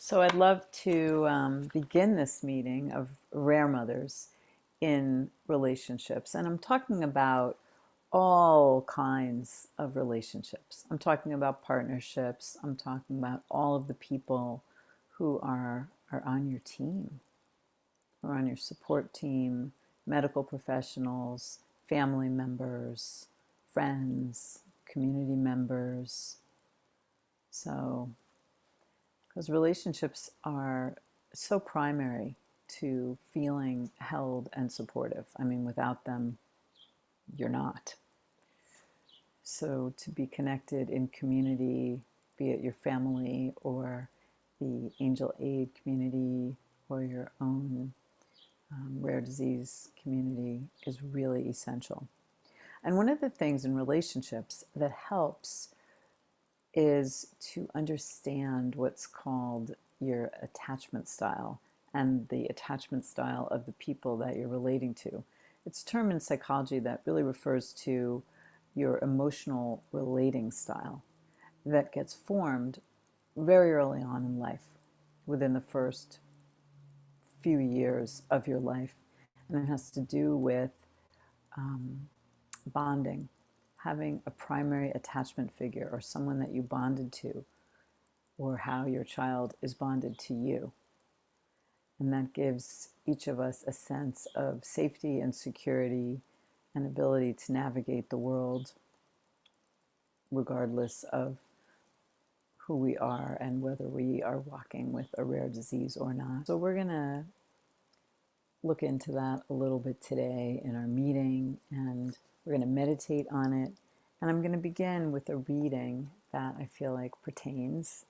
So I'd love to begin this meeting of rare mothers in relationships. And I'm talking about all kinds of relationships. I'm talking about partnerships. I'm talking about all of the people who are on your team, who are on your support team, medical professionals, family members, friends, community members. So because relationships are so primary to feeling held and supportive. I mean, without them, you're not. So to be connected in community, be it your family or the angel aid community or your own rare disease community, is really essential. And one of the things in relationships that helps is to understand what's called your attachment style and the attachment style of the people that you're relating to. It's a term in psychology that really refers to your emotional relating style that gets formed very early on in life, within the first few years of your life. And it has to do with um, bonding, having a primary attachment figure or someone that you bonded to, or how your child is bonded to you. And that gives each of us a sense of safety and security and ability to navigate the world regardless of who we are and whether we are walking with a rare disease or not. So we're going to look into that a little bit today in our meeting, and we're going to meditate on it. And I'm going to begin with a reading that I feel like pertains,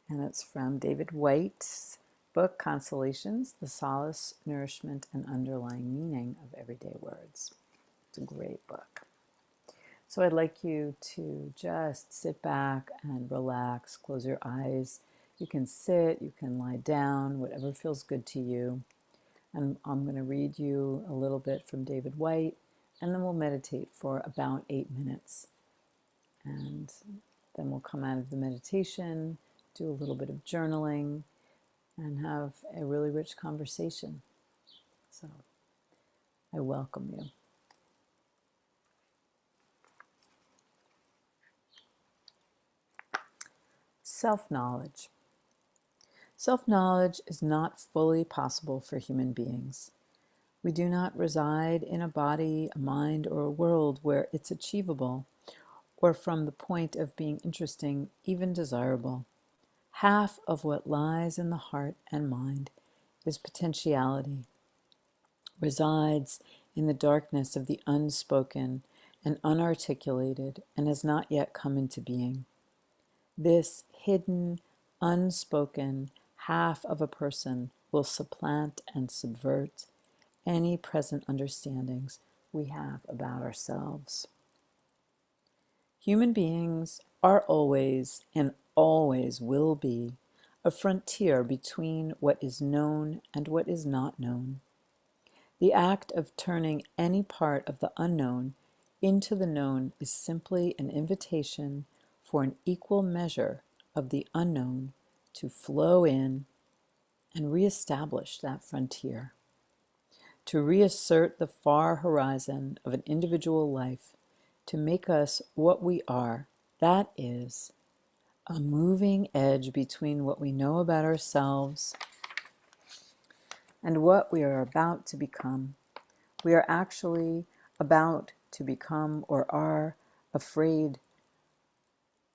and it's from David White's book, Constellations, The Solace, Nourishment, and Underlying Meaning of Everyday Words. It's a great book. So I'd like you to just sit back and relax, close your eyes. You can sit, you can lie down, whatever feels good to you. And I'm going to read you a little bit from David White, and then we'll meditate for about 8 minutes. And then we'll come out of the meditation, do a little bit of journaling, and have a really rich conversation. So I welcome you. Self-knowledge. Self-knowledge is not fully possible for human beings. We do not reside in a body, a mind, or a world where it's achievable, or from the point of being interesting, even desirable. Half of what lies in the heart and mind is potentiality, resides in the darkness of the unspoken and unarticulated, and has not yet come into being. This hidden, unspoken half of a person will supplant and subvert any present understandings we have about ourselves. Human beings are always and always will be a frontier between what is known and what is not known. The act of turning any part of the unknown into the known is simply an invitation for an equal measure of the unknown to flow in and reestablish that frontier, to reassert the far horizon of an individual life, to make us what we are, that is, a moving edge between what we know about ourselves and what we are about to become. We are actually about to become, or are afraid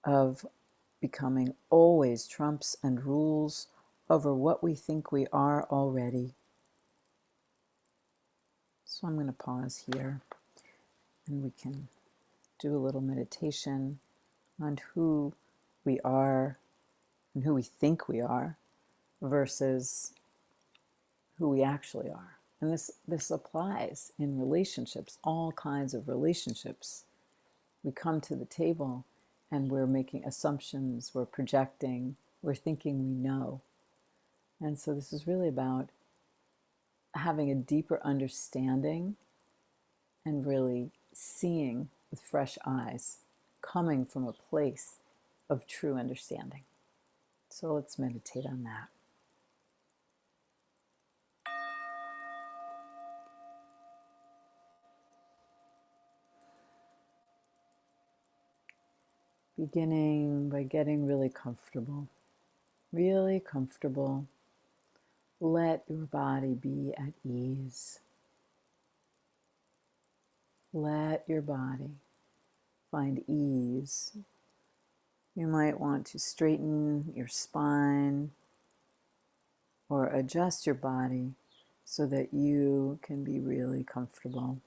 of becoming, always trumps and rules over what we think we are already. So I'm going to pause here, and we can do a little meditation on who we are and who we think we are versus who we actually are. And this applies in relationships, all kinds of relationships. We come to the table and we're making assumptions, we're projecting, we're thinking we know. And so this is really about having a deeper understanding and really seeing with fresh eyes, coming from a place of true understanding. So let's meditate on that. Beginning by getting really comfortable. Really comfortable. Let your body be at ease. Let your body find ease. You might want to straighten your spine or adjust your body so that you can be really comfortable.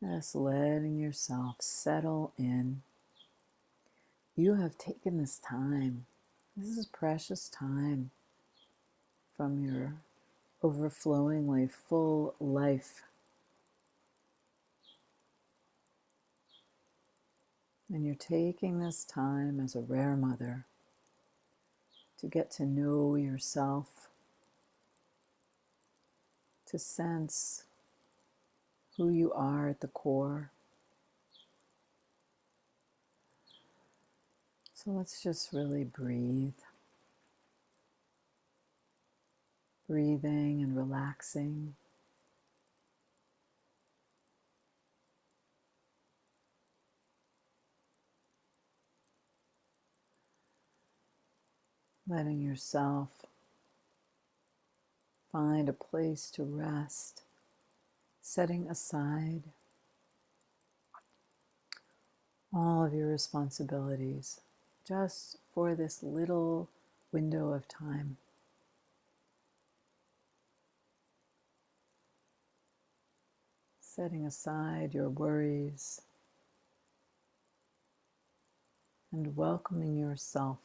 Just letting yourself settle in. You have taken this time. This is precious time from your overflowingly full life. And you're taking this time as a rare mother to get to know yourself, to sense who you are at the core. So let's just really breathe. Breathing and relaxing. Letting yourself find a place to rest. Setting aside all of your responsibilities just for this little window of time. Setting aside your worries and welcoming yourself.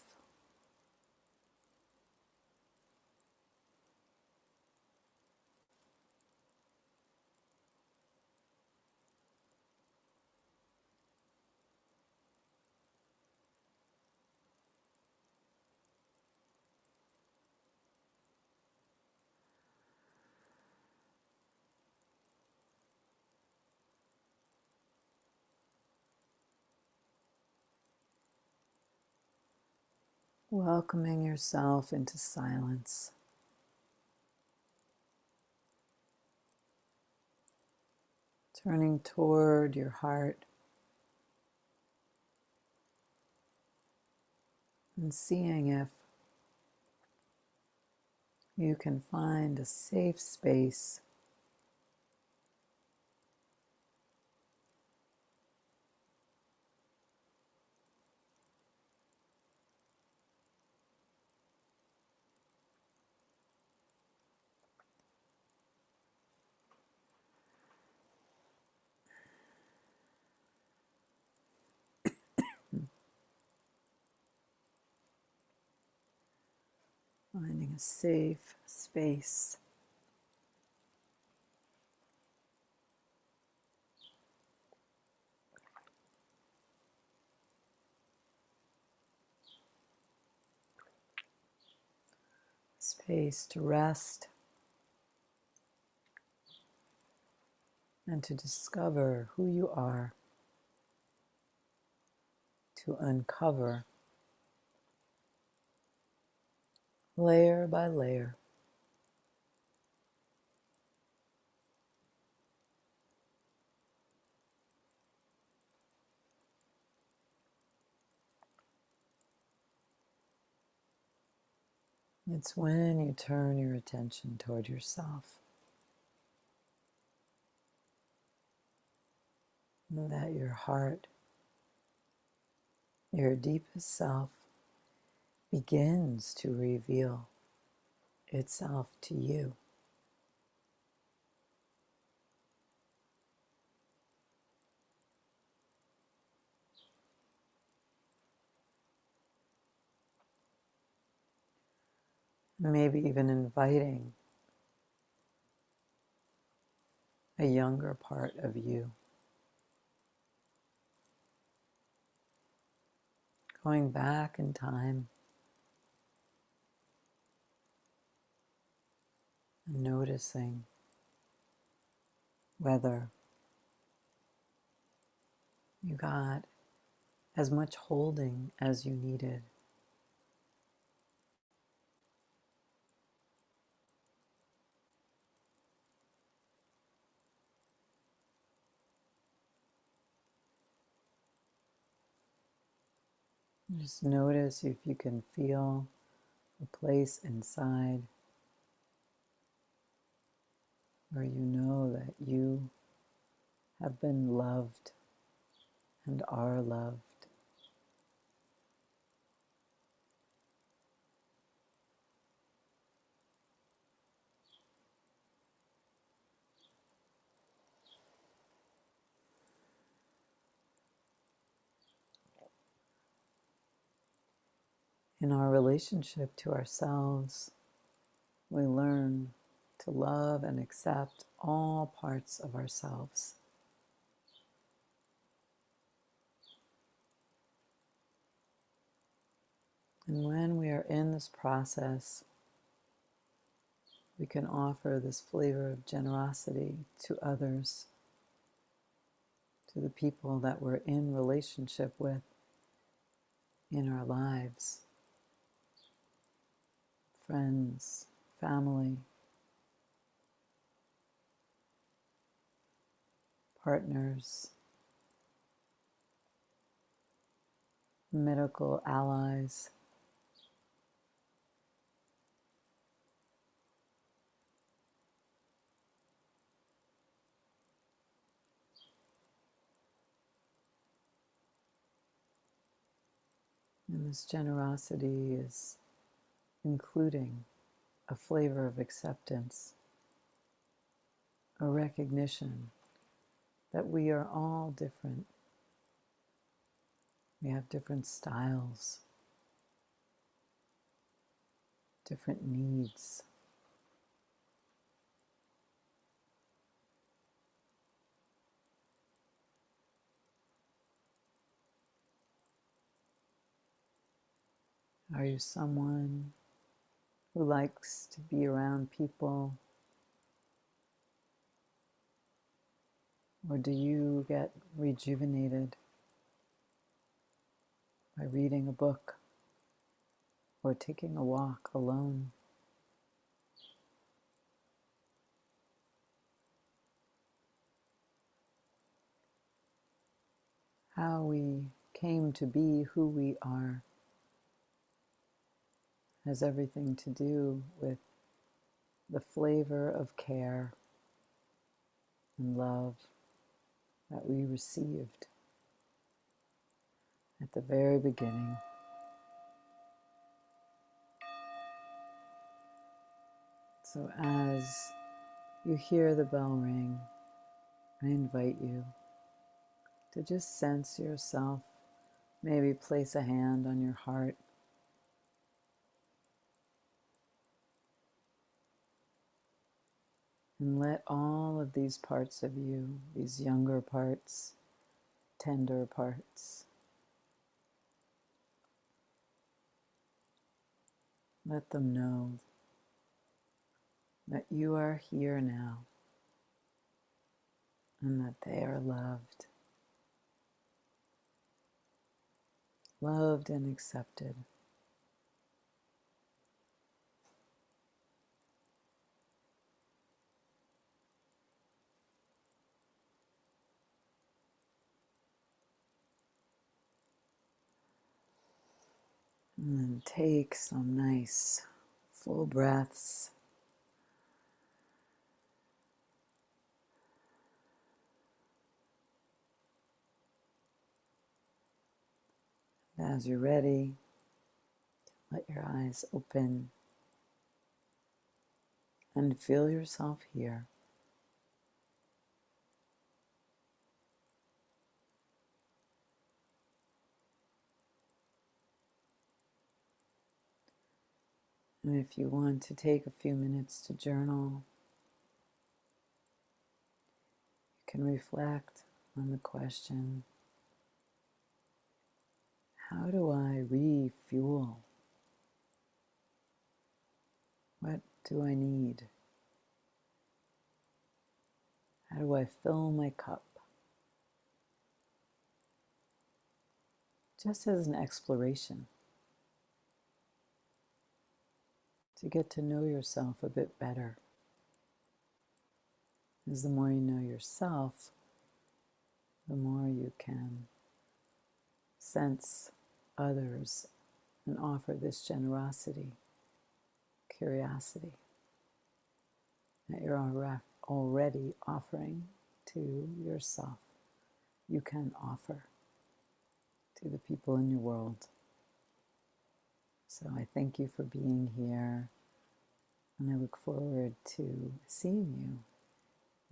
Welcoming yourself into silence. Turning toward your heart and seeing if you can find a safe space finding a safe space. Space to rest and to discover who you are, to uncover layer by layer. It's when you turn your attention toward yourself that your heart, your deepest self, begins to reveal itself to you. Maybe even inviting a younger part of you, going back in time and noticing whether you got as much holding as you needed. Just notice if you can feel a place inside where you know that you have been loved and are loved. In our relationship to ourselves, we learn to love and accept all parts of ourselves. And when we are in this process, we can offer this flavor of generosity to others, to the people that we're in relationship with in our lives, friends, family, partners, medical allies. And this generosity is including a flavor of acceptance, a recognition that we are all different. We have different styles, different needs. Are you someone who likes to be around people? Or do you get rejuvenated by reading a book or taking a walk alone? How we came to be who we are has everything to do with the flavor of care and love that we received at the very beginning. So as you hear the bell ring, I invite you to just sense yourself, maybe place a hand on your heart, and let all of these parts of you, these younger parts, tender parts, let them know that you are here now and that they are loved, loved and accepted. And then take some nice full breaths. As you're ready, let your eyes open and feel yourself here. And if you want to take a few minutes to journal, you can reflect on the question, how do I refuel? What do I need? How do I fill my cup? Just as an exploration to get to know yourself a bit better. Because the more you know yourself, the more you can sense others and offer this generosity, curiosity that you're already offering to yourself, you can offer to the people in your world. So I thank you for being here, and I look forward to seeing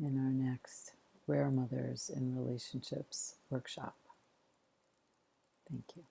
you in our next Rare Mothers in Relationships workshop. Thank you.